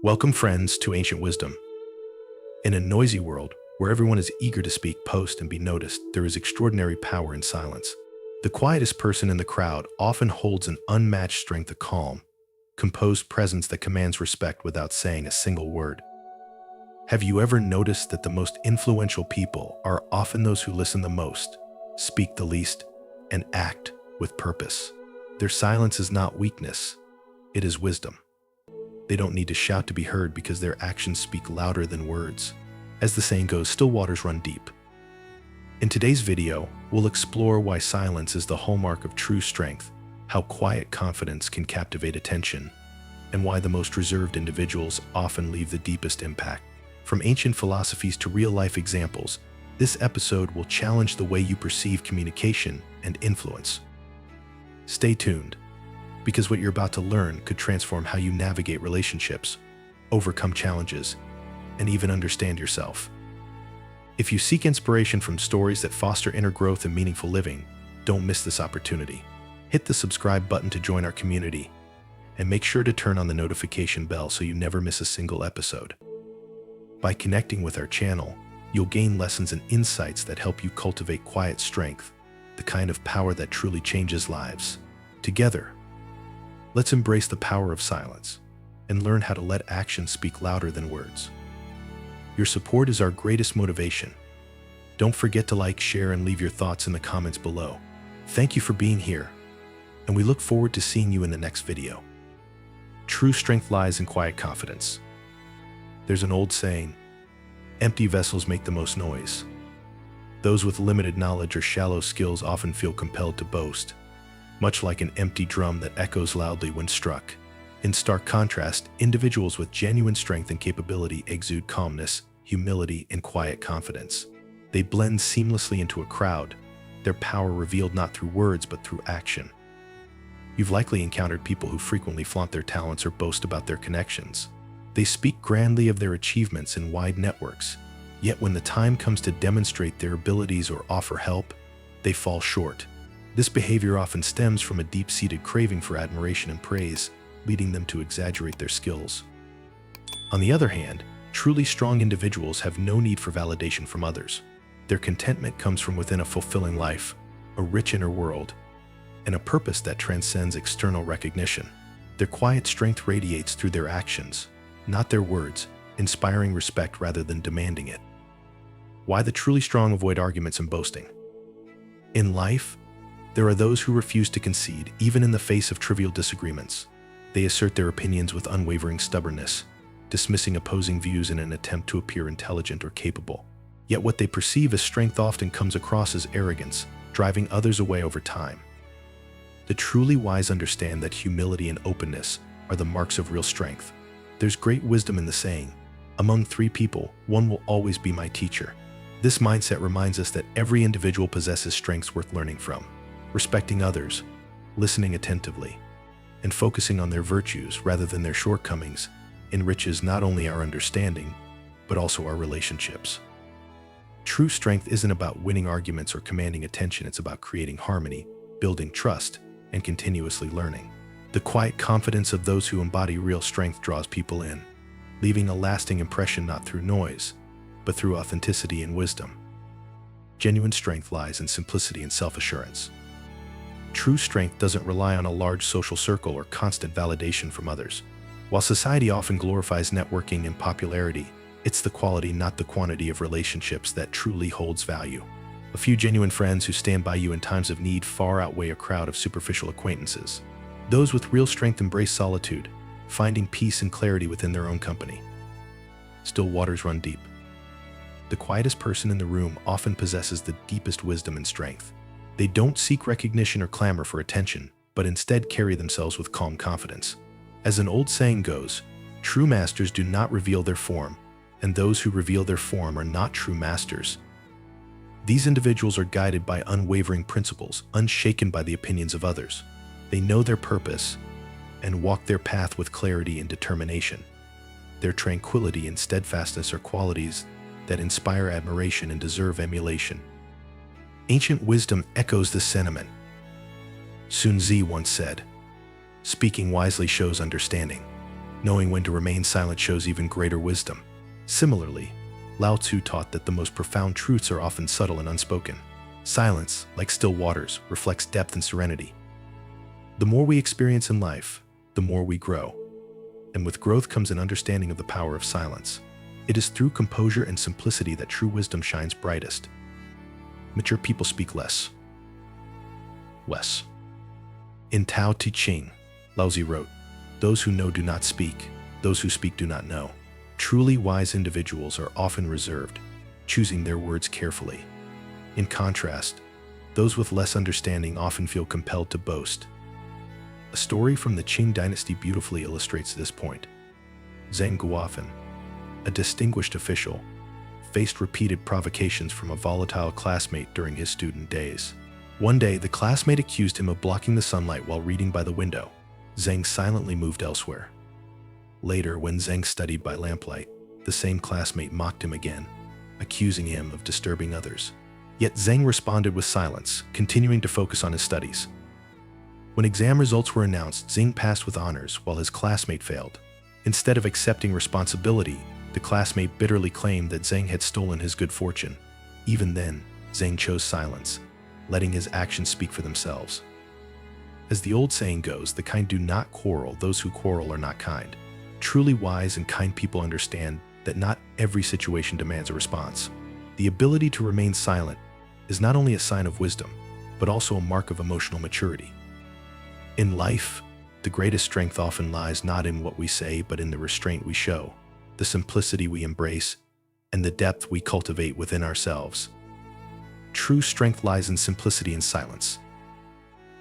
Welcome, friends, to Ancient Wisdom. In a noisy world where everyone is eager to speak, post, and be noticed, there is extraordinary power in silence. The quietest person in the crowd often holds an unmatched strength of calm, composed presence that commands respect without saying a single word. Have you ever noticed that the most influential people are often those who listen the most, speak the least, and act with purpose? Their silence is not weakness, it is wisdom. They don't need to shout to be heard because their actions speak louder than words. As the saying goes, still waters run deep. In today's video, we'll explore why silence is the hallmark of true strength, how quiet confidence can captivate attention, and why the most reserved individuals often leave the deepest impact. From ancient philosophies to real-life examples, this episode will challenge the way you perceive communication and influence. Stay tuned, because what you're about to learn could transform how you navigate relationships, overcome challenges, and even understand yourself. If you seek inspiration from stories that foster inner growth and meaningful living, don't miss this opportunity. Hit the subscribe button to join our community, and make sure to turn on the notification bell so you never miss a single episode. By connecting with our channel, you'll gain lessons and insights that help you cultivate quiet strength, the kind of power that truly changes lives. Together, let's embrace the power of silence and learn how to let actions speak louder than words. Your support is our greatest motivation. Don't forget to like, share, and leave your thoughts in the comments below. Thank you for being here, and we look forward to seeing you in the next video. True strength lies in quiet confidence. There's an old saying, empty vessels make the most noise. Those with limited knowledge or shallow skills often feel compelled to boast, much like an empty drum that echoes loudly when struck. In stark contrast, individuals with genuine strength and capability exude calmness, humility, and quiet confidence. They blend seamlessly into a crowd, their power revealed not through words but through action. You've likely encountered people who frequently flaunt their talents or boast about their connections. They speak grandly of their achievements in wide networks, yet when the time comes to demonstrate their abilities or offer help, they fall short. This behavior often stems from a deep-seated craving for admiration and praise, leading them to exaggerate their skills. On the other hand, truly strong individuals have no need for validation from others. Their contentment comes from within a fulfilling life, a rich inner world, and a purpose that transcends external recognition. Their quiet strength radiates through their actions, not their words, inspiring respect rather than demanding it. Why the truly strong avoid arguments and boasting? In life, there are those who refuse to concede, even in the face of trivial disagreements. They assert their opinions with unwavering stubbornness, dismissing opposing views in an attempt to appear intelligent or capable. Yet what they perceive as strength often comes across as arrogance, driving others away over time. The truly wise understand that humility and openness are the marks of real strength. There's great wisdom in the saying, among three people, one will always be my teacher. This mindset reminds us that every individual possesses strengths worth learning from. Respecting others, listening attentively, and focusing on their virtues rather than their shortcomings enriches not only our understanding, but also our relationships. True strength isn't about winning arguments or commanding attention, it's about creating harmony, building trust, and continuously learning. The quiet confidence of those who embody real strength draws people in, leaving a lasting impression not through noise, but through authenticity and wisdom. Genuine strength lies in simplicity and self-assurance. True strength doesn't rely on a large social circle or constant validation from others. While society often glorifies networking and popularity, it's the quality, not the quantity of relationships that truly holds value. A few genuine friends who stand by you in times of need far outweigh a crowd of superficial acquaintances. Those with real strength embrace solitude, finding peace and clarity within their own company. Still waters run deep. The quietest person in the room often possesses the deepest wisdom and strength. They don't seek recognition or clamor for attention, but instead carry themselves with calm confidence. As an old saying goes, true masters do not reveal their form, and those who reveal their form are not true masters. These individuals are guided by unwavering principles, unshaken by the opinions of others. They know their purpose and walk their path with clarity and determination. Their tranquility and steadfastness are qualities that inspire admiration and deserve emulation. Ancient wisdom echoes this sentiment. Sun Tzu once said, "Speaking wisely shows understanding." Knowing when to remain silent shows even greater wisdom. Similarly, Lao Tzu taught that the most profound truths are often subtle and unspoken. Silence, like still waters, reflects depth and serenity. The more we experience in life, the more we grow. And with growth comes an understanding of the power of silence. It is through composure and simplicity that true wisdom shines brightest. Mature people speak less. In Tao Te Ching, Lao Tzu wrote, "Those who know do not speak, those who speak do not know." Truly wise individuals are often reserved, choosing their words carefully. In contrast, those with less understanding often feel compelled to boast. A story from the Qing dynasty beautifully illustrates this point. Zhang Guofan, a distinguished official, faced repeated provocations from a volatile classmate during his student days. One day, the classmate accused him of blocking the sunlight while reading by the window. Zhang silently moved elsewhere. Later, when Zhang studied by lamplight, the same classmate mocked him again, accusing him of disturbing others. Yet Zhang responded with silence, continuing to focus on his studies. When exam results were announced, Zhang passed with honors while his classmate failed. Instead of accepting responsibility, the classmate bitterly claimed that Zhang had stolen his good fortune. Even then, Zhang chose silence, letting his actions speak for themselves. As the old saying goes, the kind do not quarrel, those who quarrel are not kind. Truly wise and kind people understand that not every situation demands a response. The ability to remain silent is not only a sign of wisdom, but also a mark of emotional maturity. In life, the greatest strength often lies not in what we say, but in the restraint we show, the simplicity we embrace, and the depth we cultivate within ourselves. True strength lies in simplicity and silence.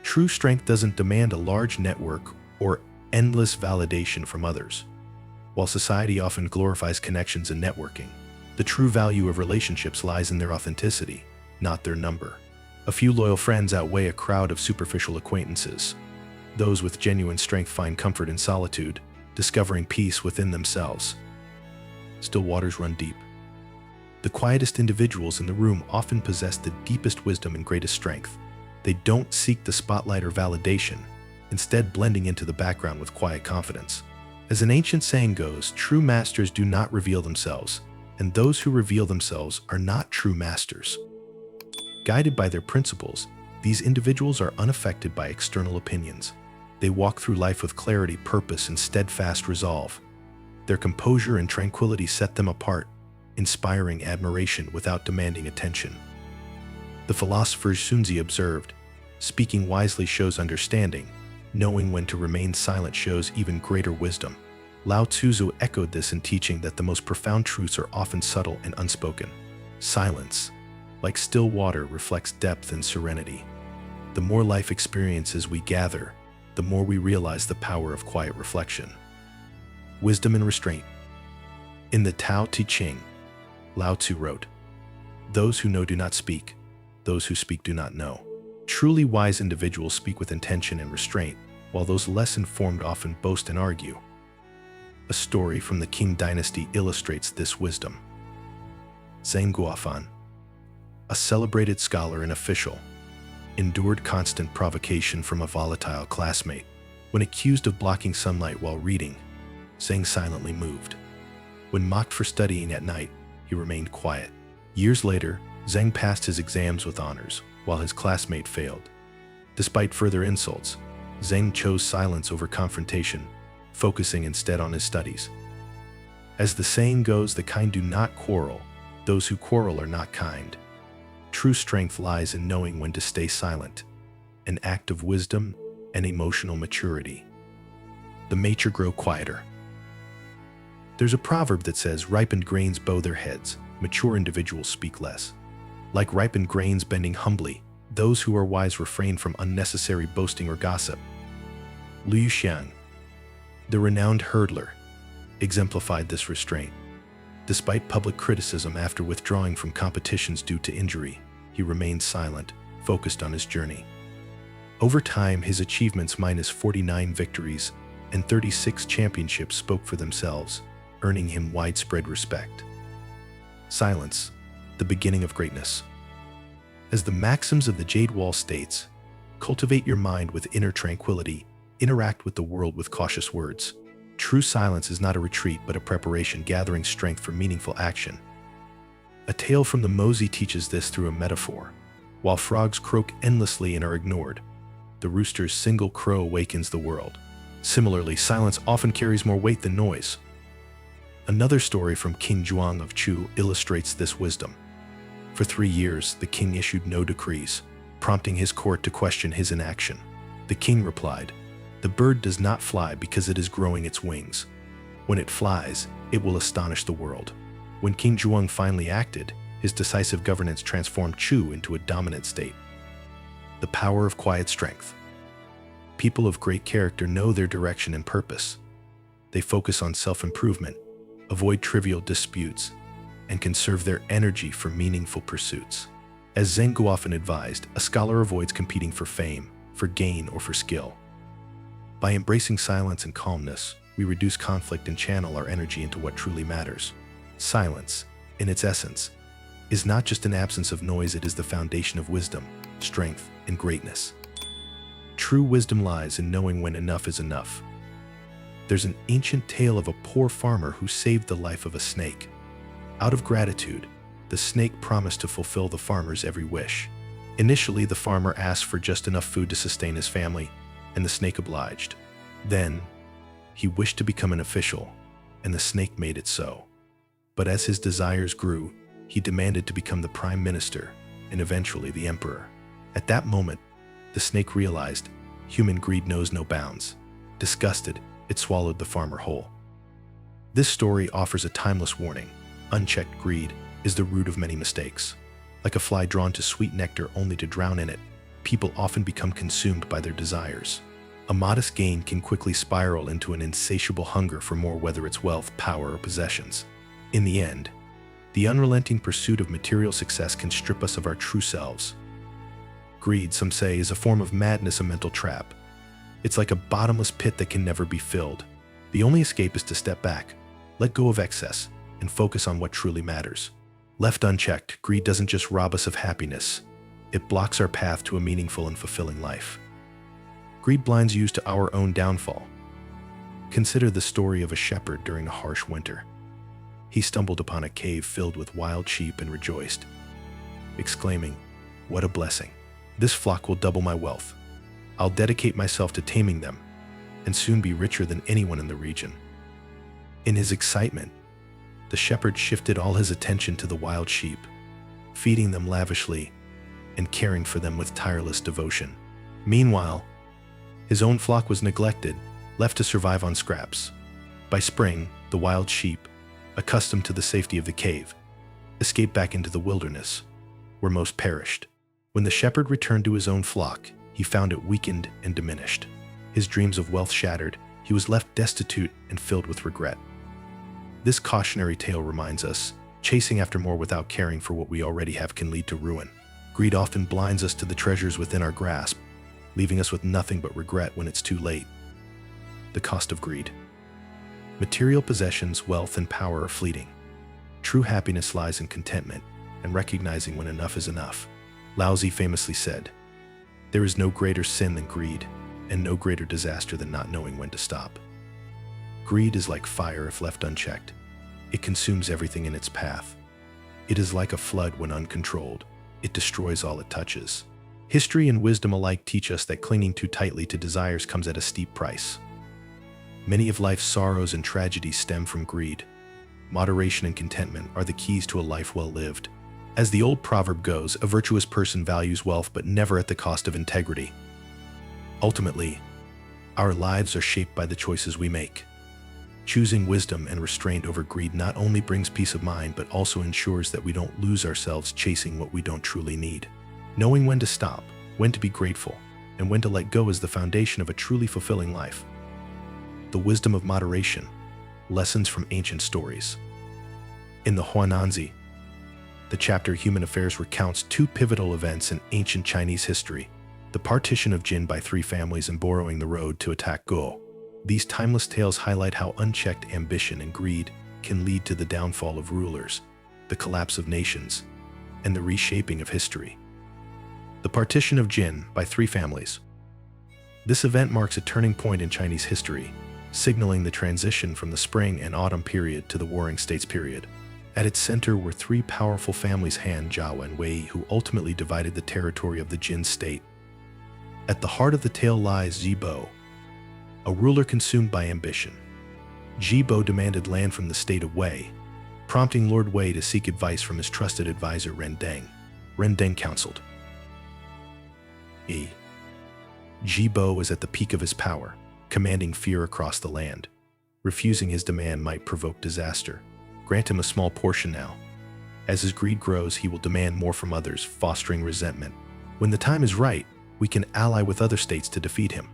True strength doesn't demand a large network or endless validation from others. While society often glorifies connections and networking, the true value of relationships lies in their authenticity, not their number. A few loyal friends outweigh a crowd of superficial acquaintances. Those with genuine strength find comfort in solitude, discovering peace within themselves. Still waters run deep. The quietest individuals in the room often possess the deepest wisdom and greatest strength. They don't seek the spotlight or validation, instead blending into the background with quiet confidence. As an ancient saying goes, true masters do not reveal themselves, and those who reveal themselves are not true masters. Guided by their principles, these individuals are unaffected by external opinions. They walk through life with clarity, purpose, and steadfast resolve. Their composure and tranquility set them apart, inspiring admiration without demanding attention. The philosopher Sun Tzu observed, "Speaking wisely shows understanding. Knowing when to remain silent shows even greater wisdom." Lao Tzu echoed this in teaching that the most profound truths are often subtle and unspoken. Silence, like still water, reflects depth and serenity. The more life experiences we gather, the more we realize the power of quiet reflection. Wisdom and restraint. In the Tao Te Ching, Lao Tzu wrote, "Those who know do not speak, those who speak do not know." Truly wise individuals speak with intention and restraint, while those less informed often boast and argue. A story from the Qing dynasty illustrates this wisdom. Zhang Guofan, a celebrated scholar and official, endured constant provocation from a volatile classmate. When accused of blocking sunlight while reading, Zhang silently moved. When mocked for studying at night, he remained quiet. Years later, Zhang passed his exams with honors, while his classmate failed. Despite further insults, Zhang chose silence over confrontation, focusing instead on his studies. As the saying goes, the kind do not quarrel, those who quarrel are not kind. True strength lies in knowing when to stay silent, an act of wisdom and emotional maturity. The mature grow quieter. There's a proverb that says, "Ripened grains bow their heads, mature individuals speak less." Like ripened grains bending humbly, those who are wise refrain from unnecessary boasting or gossip. Liu Xiang, the renowned hurdler, exemplified this restraint. Despite public criticism after withdrawing from competitions due to injury, he remained silent, focused on his journey. Over time, his achievements minus 49 victories and 36 championships spoke for themselves, earning him widespread respect. Silence, the beginning of greatness. As the maxims of the Jade Wall states, cultivate your mind with inner tranquility, interact with the world with cautious words. True silence is not a retreat but a preparation, gathering strength for meaningful action. A tale from the Mosey teaches this through a metaphor. While frogs croak endlessly and are ignored, the rooster's single crow awakens the world. Similarly, silence often carries more weight than noise. Another story from King Zhuang of Chu illustrates this wisdom. For 3 years, the king issued no decrees, prompting his court to question his inaction. The king replied, "The bird does not fly because it is growing its wings. When it flies, it will astonish the world." When King Zhuang finally acted, his decisive governance transformed Chu into a dominant state. The power of quiet strength. People of great character know their direction and purpose. They focus on self-improvement, avoid trivial disputes, and conserve their energy for meaningful pursuits. As Zheng Gu often advised, a scholar avoids competing for fame, for gain, or for skill. By embracing silence and calmness, we reduce conflict and channel our energy into what truly matters. Silence, in its essence, is not just an absence of noise, it is the foundation of wisdom, strength, and greatness. True wisdom lies in knowing when enough is enough. There's an ancient tale of a poor farmer who saved the life of a snake. Out of gratitude, the snake promised to fulfill the farmer's every wish. Initially, the farmer asked for just enough food to sustain his family, and the snake obliged. Then, he wished to become an official, and the snake made it so. But as his desires grew, he demanded to become the prime minister, and eventually the emperor. At that moment, the snake realized human greed knows no bounds. Disgusted, it swallowed the farmer whole. This story offers a timeless warning. Unchecked greed is the root of many mistakes. Like a fly drawn to sweet nectar only to drown in it, people often become consumed by their desires. A modest gain can quickly spiral into an insatiable hunger for more, whether it's wealth, power, or possessions. In the end, the unrelenting pursuit of material success can strip us of our true selves. Greed, some say, is a form of madness, a mental trap. It's like a bottomless pit that can never be filled. The only escape is to step back, let go of excess, and focus on what truly matters. Left unchecked, greed doesn't just rob us of happiness, it blocks our path to a meaningful and fulfilling life. Greed blinds you to our own downfall. Consider the story of a shepherd during a harsh winter. He stumbled upon a cave filled with wild sheep and rejoiced, exclaiming, "What a blessing! This flock will double my wealth. I'll dedicate myself to taming them, and soon be richer than anyone in the region." In his excitement, the shepherd shifted all his attention to the wild sheep, feeding them lavishly and caring for them with tireless devotion. Meanwhile, his own flock was neglected, left to survive on scraps. By spring, the wild sheep, accustomed to the safety of the cave, escaped back into the wilderness, where most perished. When the shepherd returned to his own flock, he found it weakened and diminished. His dreams of wealth shattered, he was left destitute and filled with regret. This cautionary tale reminds us, chasing after more without caring for what we already have can lead to ruin. Greed often blinds us to the treasures within our grasp, leaving us with nothing but regret when it's too late. The cost of greed. Material possessions, wealth, and power are fleeting. True happiness lies in contentment and recognizing when enough is enough. Lao Tzu famously said, "There is no greater sin than greed, and no greater disaster than not knowing when to stop." Greed is like fire if left unchecked. It consumes everything in its path. It is like a flood when uncontrolled. It destroys all it touches. History and wisdom alike teach us that clinging too tightly to desires comes at a steep price. Many of life's sorrows and tragedies stem from greed. Moderation and contentment are the keys to a life well lived. As the old proverb goes, a virtuous person values wealth but never at the cost of integrity. Ultimately, our lives are shaped by the choices we make. Choosing wisdom and restraint over greed not only brings peace of mind but also ensures that we don't lose ourselves chasing what we don't truly need. Knowing when to stop, when to be grateful, and when to let go is the foundation of a truly fulfilling life. The wisdom of moderation. Lessons from ancient stories. In the Huananzi, the chapter Human Affairs recounts two pivotal events in ancient Chinese history: the partition of Jin by 3 families and borrowing the road to attack Guo. These timeless tales highlight how unchecked ambition and greed can lead to the downfall of rulers, the collapse of nations, and the reshaping of history. The partition of Jin by 3 families. This event marks a turning point in Chinese history, signaling the transition from the spring and autumn period to the Warring States period. At its center were three powerful families, Han, Zhao, and Wei, who ultimately divided the territory of the Jin state. At the heart of the tale lies Zibo, a ruler consumed by ambition. Zibo demanded land from the state of Wei, prompting Lord Wei to seek advice from his trusted advisor Ren Deng. Ren Deng counseled. Zibo was at the peak of his power, commanding fear across the land. Refusing his demand might provoke disaster. Grant him a small portion now. As his greed grows, he will demand more from others, fostering resentment. When the time is right, we can ally with other states to defeat him.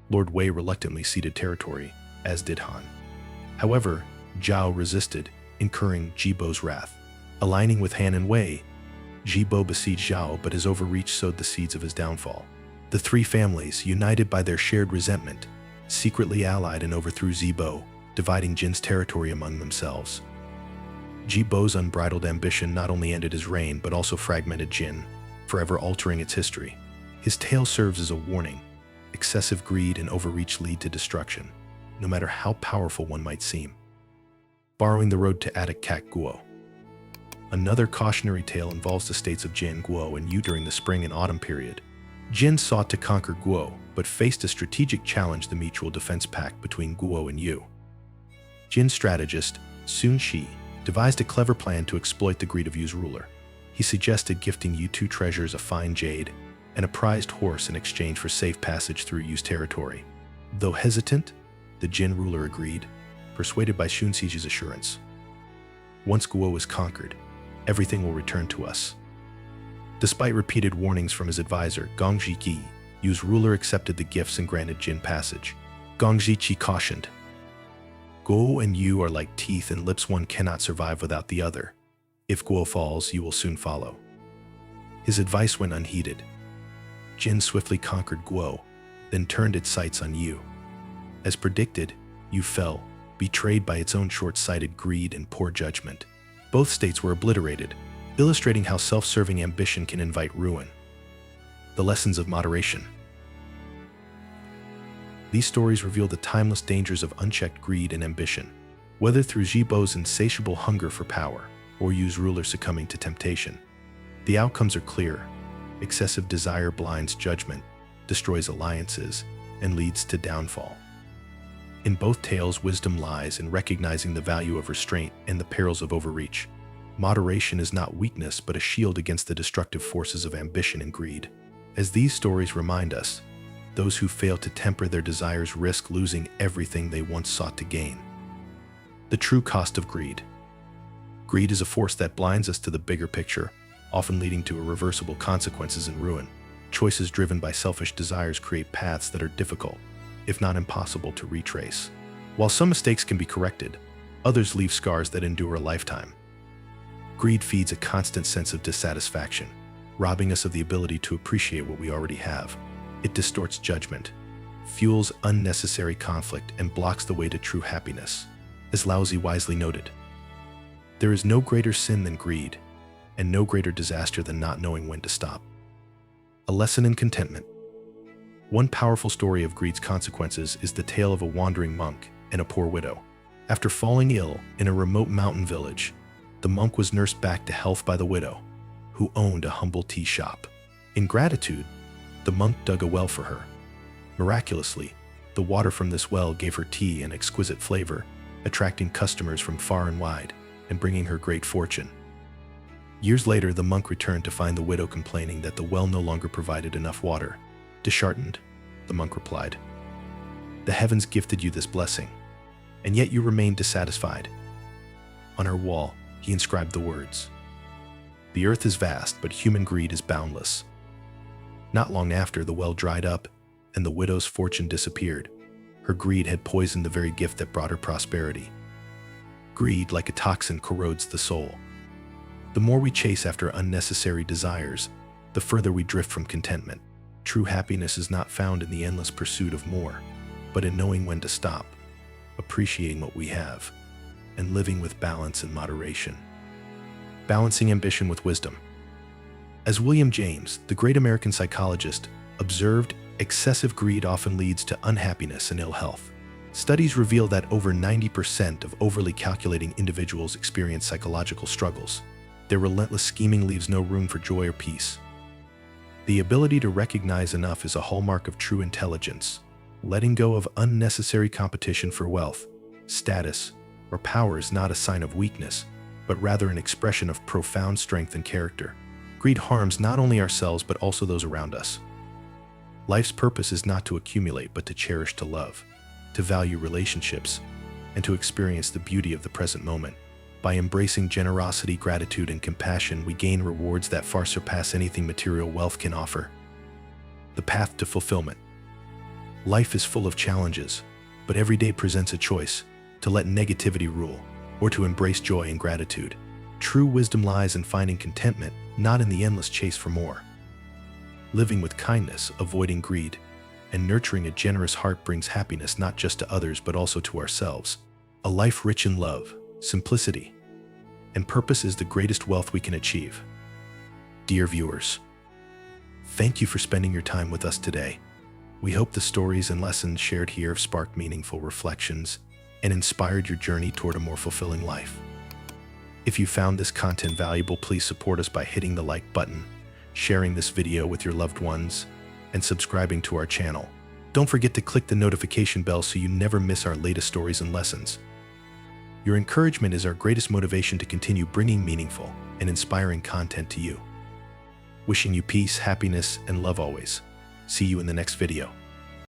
Lord Wei reluctantly ceded territory, as did Han. However, Zhao resisted, incurring Zibo's wrath. Aligning with Han and Wei, Zibo besieged Zhao, but his overreach sowed the seeds of his downfall. The three families, united by their shared resentment, secretly allied and overthrew Zibo, dividing Jin's territory among themselves. Zibo's unbridled ambition not only ended his reign but also fragmented Jin, forever altering its history. His tale serves as a warning. Excessive greed and overreach lead to destruction, no matter how powerful one might seem. Borrowing the road to Attic Guo. Another cautionary tale involves the states of Jin, Guo, and Yu during the spring and autumn period. Jin sought to conquer Guo, but faced a strategic challenge: the mutual defense pact between Guo and Yu. Jin's strategist, Sun Shi, devised a clever plan to exploit the greed of Yu's ruler. He suggested gifting Yu two treasures, a fine jade and a prized horse, in exchange for safe passage through Yu's territory. Though hesitant, the Jin ruler agreed, persuaded by Sun Shi's assurance. Once Guo is conquered, everything will return to us. Despite repeated warnings from his advisor, Gong Zhiqi, Yu's ruler accepted the gifts and granted Jin passage. Gong Zhiqi cautioned, "Guo and Yu are like teeth and lips, one cannot survive without the other. If Guo falls, you will soon follow." His advice went unheeded. Jin swiftly conquered Guo, then turned its sights on Yu. As predicted, Yu fell, betrayed by its own short-sighted greed and poor judgment. Both states were obliterated, illustrating how self-serving ambition can invite ruin. The lessons of moderation. These stories reveal the timeless dangers of unchecked greed and ambition. Whether through Zibo's insatiable hunger for power or Yu's ruler succumbing to temptation, the outcomes are clear. Excessive desire blinds judgment, destroys alliances, and leads to downfall. In both tales, wisdom lies in recognizing the value of restraint and the perils of overreach. Moderation is not weakness, but a shield against the destructive forces of ambition and greed. As these stories remind us, those who fail to temper their desires risk losing everything they once sought to gain. The true cost of greed. Greed is a force that blinds us to the bigger picture, often leading to irreversible consequences and ruin. Choices driven by selfish desires create paths that are difficult, if not impossible, to retrace. While some mistakes can be corrected, others leave scars that endure a lifetime. Greed feeds a constant sense of dissatisfaction, robbing us of the ability to appreciate what we already have. It distorts judgment, fuels unnecessary conflict, and blocks the way to true happiness. As Laozi wisely noted, "There is no greater sin than greed, and no greater disaster than not knowing when to stop." A lesson in contentment. One powerful story of greed's consequences is the tale of a wandering monk and a poor widow. After falling ill in a remote mountain village, the monk was nursed back to health by the widow, who owned a humble tea shop. In gratitude, the monk dug a well for her. Miraculously, the water from this well gave her tea an exquisite flavor, attracting customers from far and wide and bringing her great fortune. Years later, the monk returned to find the widow complaining that the well no longer provided enough water. Disheartened, the monk replied, "The heavens gifted you this blessing, and yet you remain dissatisfied." On her wall, he inscribed the words, "The earth is vast, but human greed is boundless." Not long after, the well dried up, and the widow's fortune disappeared. Her greed had poisoned the very gift that brought her prosperity. Greed, like a toxin, corrodes the soul. The more we chase after unnecessary desires, the further we drift from contentment. True happiness is not found in the endless pursuit of more, but in knowing when to stop, appreciating what we have, and living with balance and moderation. Balancing ambition with wisdom. As William James, the great American psychologist, observed, excessive greed often leads to unhappiness and ill health. Studies reveal that over 90% of overly calculating individuals experience psychological struggles. Their relentless scheming leaves no room for joy or peace. The ability to recognize enough is a hallmark of true intelligence. Letting go of unnecessary competition for wealth, status, or power is not a sign of weakness, but rather an expression of profound strength and character. Greed harms not only ourselves but also those around us. Life's purpose is not to accumulate but to cherish, to love, to value relationships, and to experience the beauty of the present moment. By embracing generosity, gratitude, and compassion, we gain rewards that far surpass anything material wealth can offer. The path to fulfillment. Life is full of challenges, but every day presents a choice to let negativity rule or to embrace joy and gratitude. True wisdom lies in finding contentment, not in the endless chase for more. Living with kindness, avoiding greed, and nurturing a generous heart brings happiness not just to others but also to ourselves. A life rich in love, simplicity, and purpose is the greatest wealth we can achieve. Dear viewers, thank you for spending your time with us today. We hope the stories and lessons shared here have sparked meaningful reflections and inspired your journey toward a more fulfilling life. If you found this content valuable, please support us by hitting the like button, sharing this video with your loved ones, and subscribing to our channel. Don't forget to click the notification bell so you never miss our latest stories and lessons. Your encouragement is our greatest motivation to continue bringing meaningful and inspiring content to you. Wishing you peace, happiness, and love always. See you in the next video.